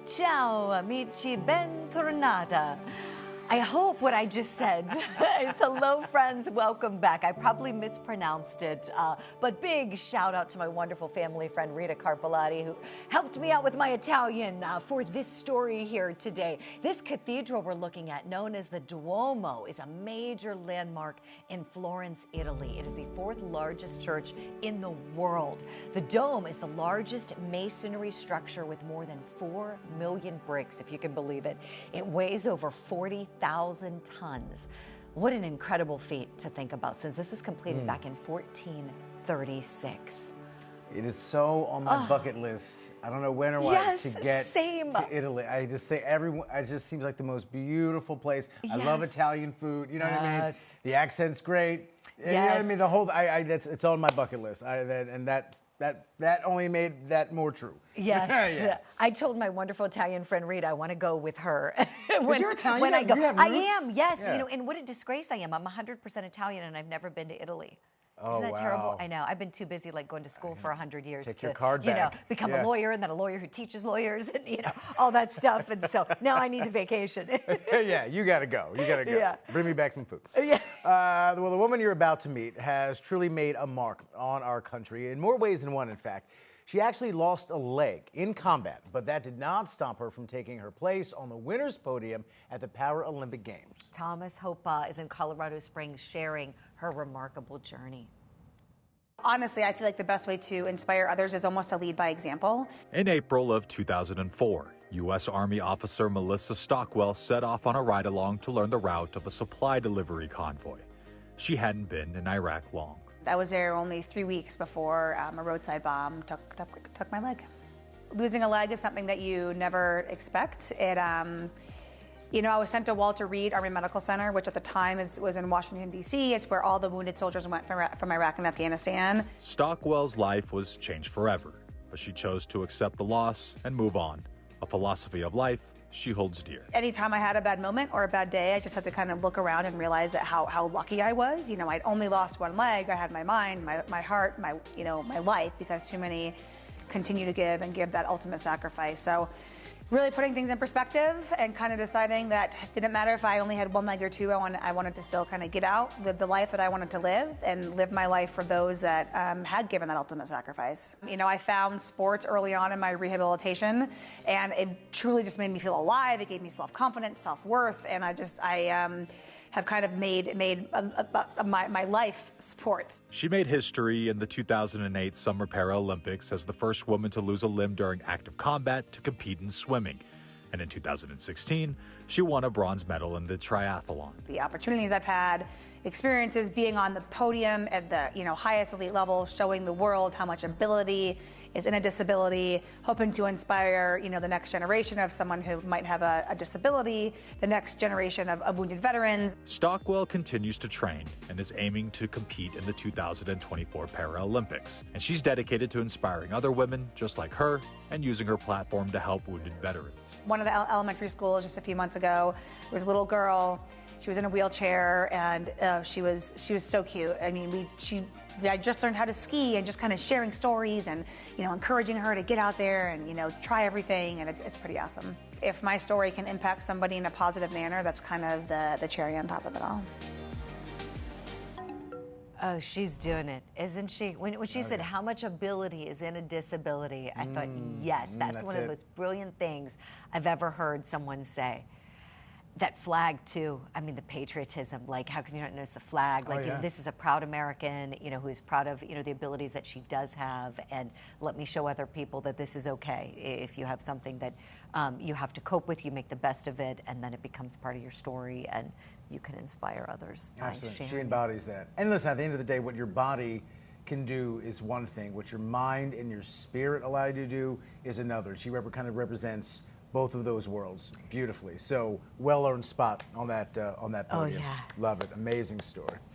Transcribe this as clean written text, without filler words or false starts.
Ciao amici, bentornata. I hope what I just said is hello friends, welcome back. I probably mispronounced it, but big shout out to my wonderful family friend Rita Carpelati, who helped me out with my Italian for this story here today. This cathedral we're looking at, known as the Duomo, is a major landmark in Florence, Italy. It is the fourth largest church in the world. The dome is the largest masonry structure with more than 4 million bricks, if you can believe it. It weighs over 40,000 tons. What an incredible feat to think about, since this was completed back in 1436. It is so on my bucket list. I don't know when or why to get to Italy. I just think it just seems like the most beautiful place. I love Italian food. You know what I mean? The accent's great. You know what I mean? The whole, it's on my bucket list. That only made that more true. Yes. I told my wonderful Italian friend Rita I want to go with her. You're Italian? When I go. You have I roots? am, yes. You know, and what a disgrace I am. I'm 100% Italian and I've never been to Italy. Isn't that terrible? I know. I've been too busy going to school for 100 years Take to, your card back. Become a lawyer, and then a lawyer who teaches lawyers, and all that stuff. And so now I need a vacation. Yeah, you gotta go. You gotta go. Yeah. Bring me back some food. Yeah. Well, the woman you're about to meet has truly made a mark on our country in more ways than one, in fact. She actually lost a leg in combat, but that did not stop her from taking her place on the winner's podium at the Paralympic Games. Thomas Hopa is in Colorado Springs sharing her remarkable journey. Honestly, I feel like the best way to inspire others is almost to lead by example. In April of 2004, U.S. Army officer Melissa Stockwell set off on a ride-along to learn the route of a supply delivery convoy. She hadn't been in Iraq long. I was there only 3 weeks before a roadside bomb took my leg. Losing a leg is something that you never expect. I was sent to Walter Reed Army Medical Center, which at the time was in Washington, D.C. It's where all the wounded soldiers went from Iraq and Afghanistan. Stockwell's life was changed forever, but she chose to accept the loss and move on, a philosophy of life she holds dear. Anytime I had a bad moment or a bad day, I just had to kind of look around and realize that how lucky I was. I'd only lost one leg. I had my mind, my heart, my life, because too many continue to give and give that ultimate sacrifice. So really putting things in perspective and kind of deciding that it didn't matter if I only had one leg or two. I wanted to still kind of get out, live the life that I wanted to live, and live my life for those that had given that ultimate sacrifice. I found sports early on in my rehabilitation, and it truly just made me feel alive. It gave me self-confidence, self-worth, and I have kind of made my life sports. She made history in the 2008 Summer Paralympics as the first woman to lose a limb during active combat to compete in swimming. And in 2016, she won a bronze medal in the triathlon. The opportunities I've had, experiences being on the podium at the highest elite level, showing the world how much ability is in a disability, hoping to inspire the next generation of someone who might have a disability, the next generation of wounded veterans. Stockwell continues to train and is aiming to compete in the 2024 Paralympics. And she's dedicated to inspiring other women just like her and using her platform to help wounded veterans. One of the elementary schools just a few months ago, there was a little girl. She was in a wheelchair, and she was so cute. I mean, I just learned how to ski, and just kind of sharing stories and encouraging her to get out there and try everything, and it's pretty awesome. If my story can impact somebody in a positive manner, that's kind of the cherry on top of it all. Oh, she's doing it, isn't she? When she said how much ability is in a disability, I thought, yes, that's one of the most brilliant things I've ever heard someone say. That flag too, I mean, the patriotism, like how can you not notice the flag? Like this is a proud American, who is proud of, the abilities that she does have, and let me show other people that this is okay. If you have something that you have to cope with, you make the best of it, and then it becomes part of your story, and you can inspire others by sharing. She embodies that. And listen, at the end of the day, what your body can do is one thing. What your mind and your spirit allow you to do is another. She kind of represents both of those worlds beautifully. So well-earned spot on that podium. Oh, yeah. Love it. Amazing story.